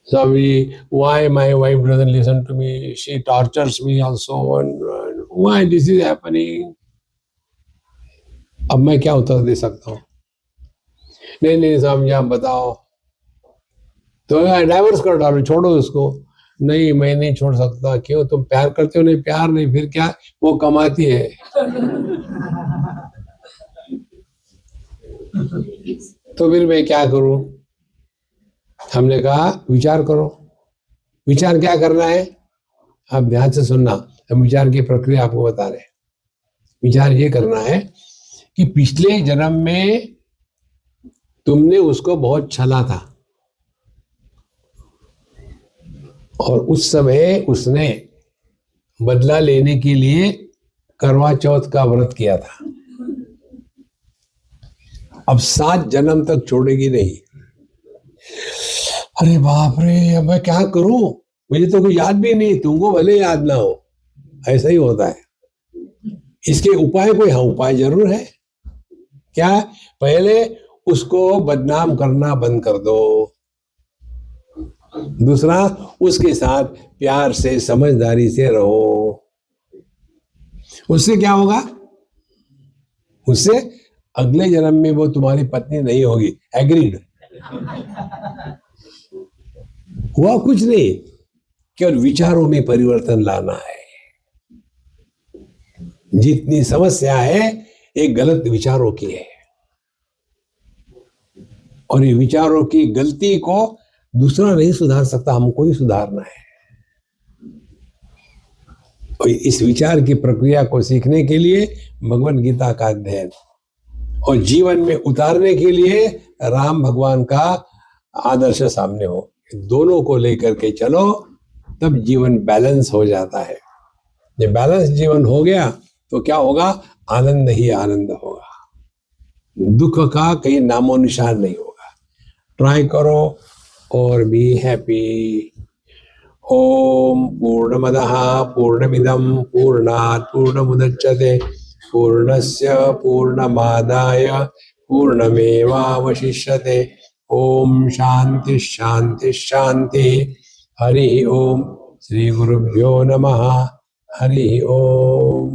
Swami, why my wife doesn't listen to me? She tortures me also. And why this is happening? अब मैं क्या उत्तर दे सकता हूँ? नहीं नहीं स्वामी आप बताओ। तो डाइवर्स कर डालो, छोड़ो उसको। नहीं मैं नहीं छोड़ सकता। क्यों? तुम प्यार करते हो? नहीं प्यार नहीं, फिर क्या? वो कमाती है। तो फिर मैं क्या करूं? हमने कहा विचार करो। विचार क्या करना है? आप ध्यान से सुनना, हम विचार की प्रक्रिया आपको बता रहे हैं। विचार ये करना है कि पिछले जन्म में तुमने उसको बहुत छला था और उस समय उसने बदला लेने के लिए करवा चौथ का व्रत किया था। अब 7 जन्म तक छोड़ेगी नहीं। अरे बाप रे, अब मैं क्या करूं? मुझे तो कोई याद भी नहीं, तुमको भले याद ना हो। ऐसा ही होता है। इसके उपाय कोई? हाँ उपाय जरूर है। क्या? पहले उसको बदनाम करना बंद कर दो। दूसरा, उसके साथ प्यार से समझदारी से रहो। उससे क्या होगा? उससे अगले जन्म में वो तुम्हारी पत्नी नहीं होगी। एग्रीड? हुआ कुछ नहीं, केवल विचारों में परिवर्तन लाना है। जितनी समस्या है ये गलत विचारों की है, और ये विचारों की गलती को दूसरा नहीं सुधार सकता, हमको ही सुधारना है। और इस विचार की प्रक्रिया को सीखने के लिए भगवद गीता का अध्ययन और जीवन में उतारने के लिए राम भगवान का आदर्श सामने हो, दोनों को लेकर के चलो, तब जीवन बैलेंस हो जाता है। जब बैलेंस जीवन हो गया तो क्या होगा? आनंद ही आनंद होगा, दुख का कहीं नामो निशान नहीं होगा। ट्राई करो और बी हैप्पी। ओम पूर्णमदः पूर्णमिदं पूर्णात् पूर्णमुदच्यते पूर्णस्य पूर्णमादाय पूर्णमेवावशिष्यते। ओम शांति शांति शांति। हरि ओम। श्री गुरुभ्यो नमः। हरि ओम।